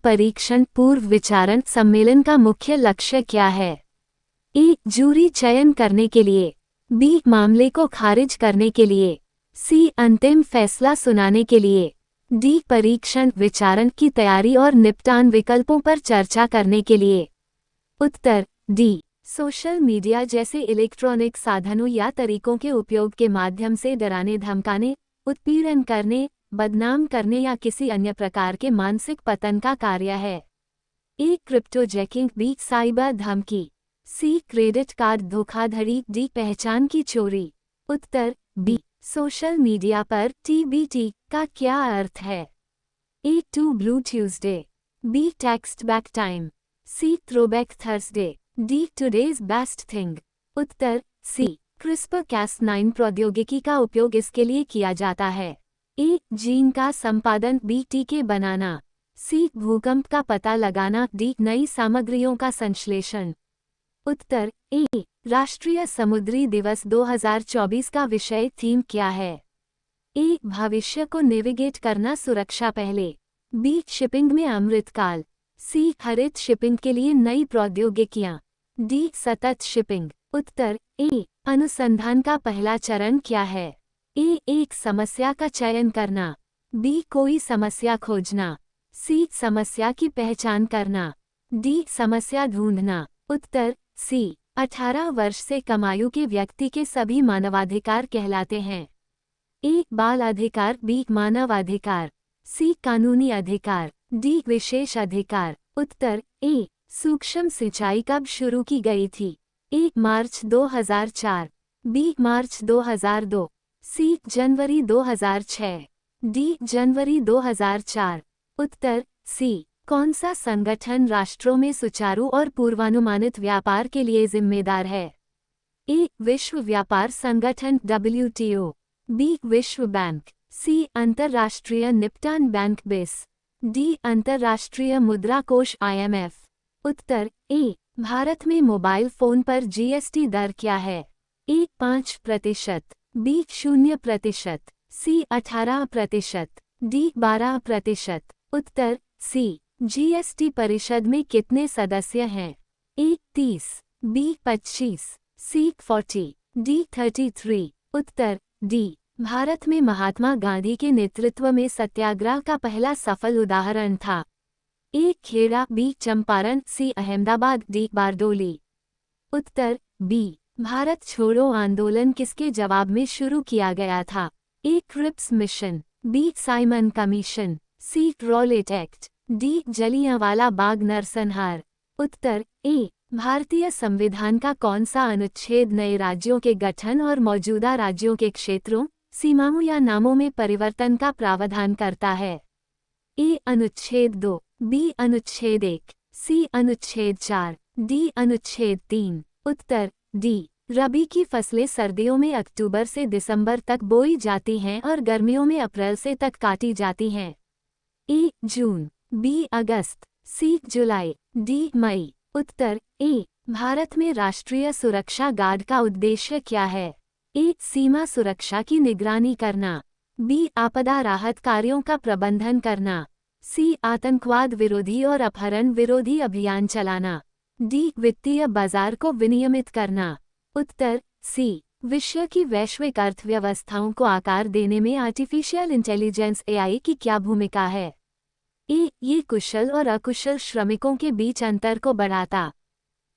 परीक्षण पूर्व विचारण सम्मेलन का मुख्य लक्ष्य क्या है? ए. जूरी चयन करने के लिए। बी. मामले को खारिज करने के लिए। सी. अंतिम फैसला सुनाने के लिए। डी. परीक्षण विचारण की तैयारी और निपटान विकल्पों पर चर्चा करने के लिए। उत्तर डी. सोशल मीडिया जैसे इलेक्ट्रॉनिक साधनों या तरीकों के उपयोग के माध्यम से डराने धमकाने, उत्पीड़न करने, बदनाम करने या किसी अन्य प्रकार के मानसिक पतन का कार्य है। ए. क्रिप्टोजैकिंग। बी. साइबर धमकी। सी. क्रेडिट कार्ड धोखाधड़ी। डी. पहचान की चोरी। उत्तर बी. सोशल मीडिया पर TBT का क्या अर्थ है? A. Two blue Tuesday. B. Text back time. C. Throwback Thursday. D. Today's best thing. उत्तर सी. CRISPR-Cas9 प्रौद्योगिकी का उपयोग इसके लिए किया जाता है। ए. जीन का संपादन। बी. टीके बनाना। सी. भूकंप का पता लगाना। डी. नई सामग्रियों का संश्लेषण। उत्तर ए. राष्ट्रीय समुद्री दिवस 2024 का विषय थीम क्या है? ए. भविष्य को नेविगेट करना सुरक्षा पहले। बी. शिपिंग में अमृतकाल। सी. हरित शिपिंग के लिए नई प्रौद्योगिकियां। डी. सतत शिपिंग। उत्तर ए. अनुसंधान का पहला चरण क्या है? ए. एक समस्या का चयन करना। बी. कोई समस्या खोजना। सी. समस्या की पहचान करना। डी. समस्या ढूंढना। उत्तर सी. 18 वर्ष से कम आयु के व्यक्ति के सभी मानवाधिकार कहलाते हैं। ए. बाल अधिकार। बी. मानवाधिकार। सी. कानूनी अधिकार। डी. विशेष अधिकार। उत्तर ए. सूक्ष्म सिंचाई कब शुरू की गई थी? ए. मार्च 2004। बी. मार्च 2002। सी. जनवरी 2006। डी. जनवरी 2004। उत्तर सी. कौन सा संगठन राष्ट्रों में सुचारू और पूर्वानुमानित व्यापार के लिए जिम्मेदार है? ए. विश्व व्यापार संगठन WTO। बी. विश्व बैंक। सी. अंतर्राष्ट्रीय निपटान बैंक BIS। डी. अंतर्राष्ट्रीय मुद्रा कोष IMF। उत्तर ए. भारत में मोबाइल फोन पर GST दर क्या है? ए. 5%। बी. 0%। सी. 18%। डी. 12%। उत्तर सी. GST परिषद में कितने सदस्य हैं? ए. 30। बी. 25। सी. 40। डी. 33। उत्तर डी. भारत में महात्मा गांधी के नेतृत्व में सत्याग्रह का पहला सफल उदाहरण था। A. Kheda. B. Champaran. C. Ahmedabad. D. Bardoli. उत्तर बी. भारत छोड़ो आंदोलन किसके जवाब में शुरू किया गया था? A. Cripps Mission. B. Simon Commission. C. Rowlatt Act. D. Jallianwala Bagh नरसंहार। उत्तर ए. भारतीय संविधान का कौन सा अनुच्छेद नए राज्यों के गठन और मौजूदा राज्यों के क्षेत्रों, सीमाओं या नामों में परिवर्तन का प्रावधान करता है? ए. अनुच्छेद 2। बी. अनुच्छेद 1। सी. अनुच्छेद 4। डी. अनुच्छेद 3। उत्तर डी. रबी की फसलें सर्दियों में अक्टूबर से दिसंबर तक बोई जाती हैं और गर्मियों में अप्रैल से तक काटी जाती हैं। ए. जून। बी. अगस्त। सी. जुलाई। डी. मई। उत्तर ए. भारत में राष्ट्रीय सुरक्षा गार्ड का उद्देश्य क्या है? ए. सीमा सुरक्षा की निगरानी करना। बी. आपदा राहत कार्यों का प्रबंधन करना। सी. आतंकवाद विरोधी और अपहरण विरोधी अभियान चलाना। डी. वित्तीय बाजार को विनियमित करना। उत्तर सी. विश्व की वैश्विक अर्थव्यवस्थाओं को आकार देने में आर्टिफिशियल इंटेलिजेंस AI की क्या भूमिका है? ए. ये कुशल और अकुशल श्रमिकों के बीच अंतर को बढ़ाता।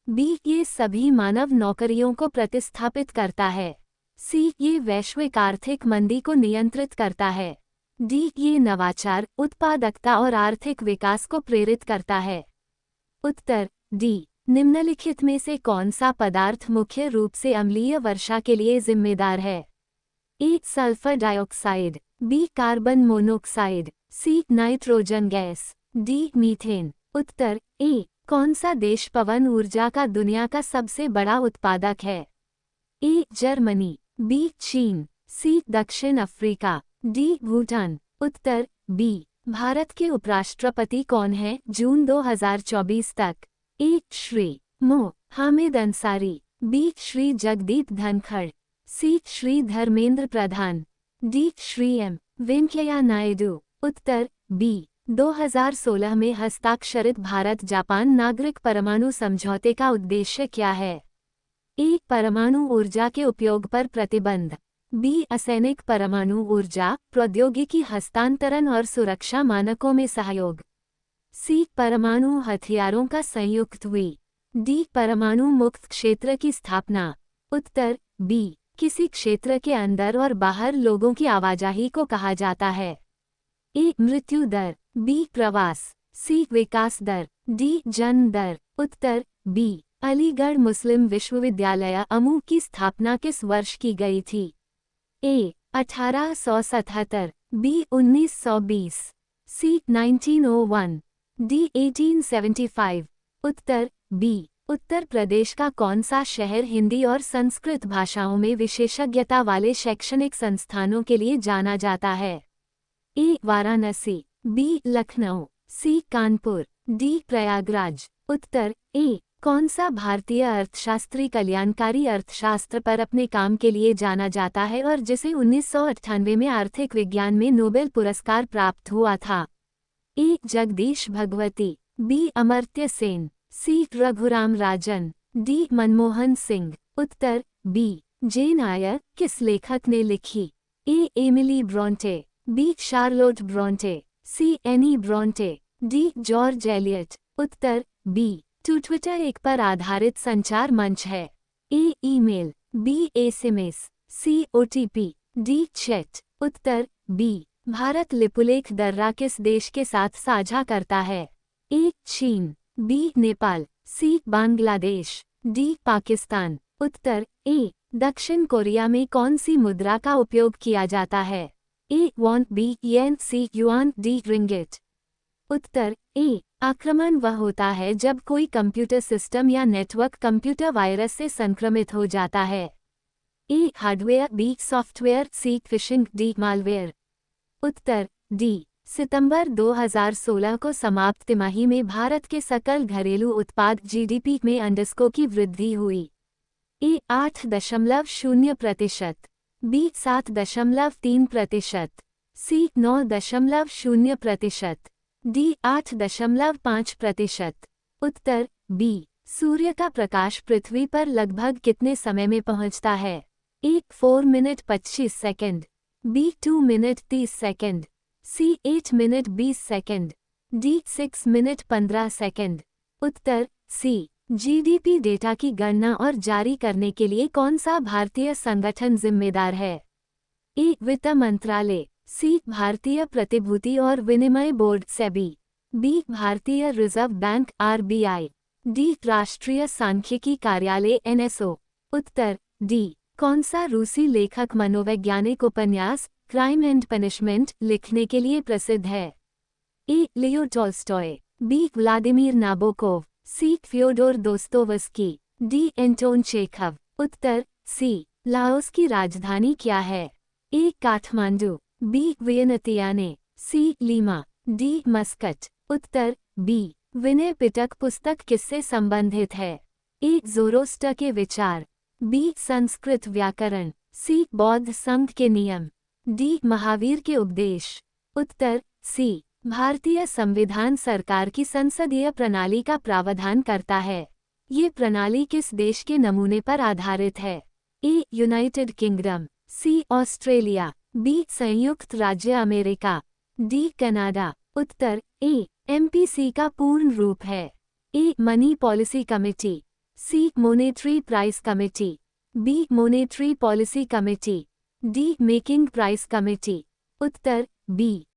बी. ये सभी मानव नौकरियों को प्रतिस्थापित करता है। सी. ये वैश्विक आर्थिक मंदी को नियंत्रित करता है। डी. ये नवाचार, उत्पादकता और आर्थिक विकास को प्रेरित करता है। उत्तर डी. निम्नलिखित में से कौन सा पदार्थ मुख्य रूप से अम्लीय वर्षा के लिए जिम्मेदार है? A. Sulphur dioxide. B. Carbon monoxide. C. Nitrogen gas. D. Methane. उत्तर ए. कौन सा देश पवन ऊर्जा का दुनिया का सबसे बड़ा उत्पादक है? ए. जर्मनी। बी. चीन। सी. दक्षिण अफ्रीका। डी. भूटान। उत्तर बी. भारत के उपराष्ट्रपति कौन हैं जून 2024 तक? ए. श्री मो. हामिद अंसारी। बी. श्री जगदीप धनखड़। सी. श्री धर्मेंद्र प्रधान। डी. श्री एम. वेंकैया नायडू। उत्तर बी. 2016 में हस्ताक्षरित भारत जापान नागरिक परमाणु समझौते का उद्देश्य क्या है? ए. परमाणु ऊर्जा के उपयोग पर प्रतिबंध। बी. असैनिक परमाणु ऊर्जा प्रौद्योगिकी हस्तांतरण और सुरक्षा मानकों में सहयोग। सी. परमाणु हथियारों का संयुक्त हुई। डी. परमाणु मुक्त क्षेत्र की स्थापना। उत्तर बी. किसी क्षेत्र के अंदर और बाहर लोगों की आवाजाही को कहा जाता है। ए. मृत्यु दर। बी. प्रवास। सी. विकास दर। डी. जन्म दर। उत्तर बी. अलीगढ़ मुस्लिम विश्वविद्यालय अमू की स्थापना किस वर्ष की गई थी? ए. 1877। बी. 1920। सी. 1901। डी. 1875। उत्तर बी. उत्तर प्रदेश का कौन सा शहर हिंदी और संस्कृत भाषाओं में विशेषज्ञता वाले शैक्षणिक संस्थानों के लिए जाना जाता है? ए. Varanasi. B. Lucknow. C. Kanpur. D. Prayagraj. Uttar A. कौन सा भारतीय अर्थशास्त्री कल्याणकारी अर्थशास्त्र पर अपने काम के लिए जाना जाता है और जिसे 1998 में आर्थिक विज्ञान में नोबेल पुरस्कार प्राप्त हुआ था? A. Jagdish Bhagwati. B. Amartya Sen. C. Raghuram Rajan. D. Manmohan Singh. उत्तर बी. जेन आयर किस लेखक ने लिखी? A. Emily Bronte. B. Charlotte Bronte. C. Anne Bronte. D. George Eliot. उत्तर बी. ट्विटर एक पर आधारित संचार मंच है। A. Email. B. SMS. C. OTP. D. Chat. उत्तर बी. भारत लिपुलेख दर्रा किस देश के साथ साझा करता है? ए. चीन। बी. नेपाल। सी. बांग्लादेश। डी. पाकिस्तान। उत्तर ए. दक्षिण कोरिया में कौन सी मुद्रा का उपयोग किया जाता है? ए. वॉन। बी. येन। सी. युआन। डी. रिंगिट। उत्तर ए. आक्रमण वह होता है जब कोई कंप्यूटर सिस्टम या नेटवर्क कंप्यूटर वायरस से संक्रमित हो जाता है। ए. हार्डवेयर। बी. सॉफ्टवेयर। सी. फिशिंग। डी. मालवेयर। उत्तर डी. सितंबर 2016 को समाप्त तिमाही में भारत के सकल घरेलू उत्पाद जीडीपी में अंडस्को की वृद्धि हुई। ए. 8.0%। बी. 7.3%। सी. 9.0%। डी. 8.5%। उत्तर बी. सूर्य का प्रकाश पृथ्वी पर लगभग कितने समय में पहुंचता है? A. 4 minute 25 second. B. 2 minute 30 second. C. 8 minute 20 second. D. 6 minute 15 second. उत्तर सी. जीडीपी डेटा की गणना और जारी करने के लिए कौन सा भारतीय संगठन जिम्मेदार है? ए. वित्त मंत्रालय। सी. भारतीय प्रतिभूति और विनिमय बोर्ड सेबी। बी. भारतीय रिजर्व बैंक आरबीआई। डी. राष्ट्रीय सांख्यिकी कार्यालय एनएसओ। उत्तर डी. कौन सा रूसी लेखक मनोवैज्ञानिक उपन्यास क्राइम एंड पनिशमेंट लिखने के लिए प्रसिद्ध है? A. Leo Tolstoy. B. Vladimir Nabokov. C. Fyodor Dostoevsky. D. Anton Chekhov. उत्तर सी. लाओस की राजधानी क्या है? A. Kathmandu. B. Vientiane. C. Lima. D. Muscat. उत्तर बी. विनय पिटक पुस्तक किससे संबंधित है? ए. ज़ोरोस्टर के विचार। बी. संस्कृत व्याकरण। सी. बौद्ध संघ के नियम। डी. महावीर के उपदेश। उत्तर सी. भारतीय संविधान सरकार की संसदीय प्रणाली का प्रावधान करता है। ये प्रणाली किस देश के नमूने पर आधारित है? A. United Kingdom. C. Australia. B. संयुक्त राज्य अमेरिका। डी. कनाडा। उत्तर ए. एमपीसी का पूर्ण रूप है। A. Money policy committee. C. Monetary price committee. B. Monetary policy committee. D. Making price committee. उत्तर बी.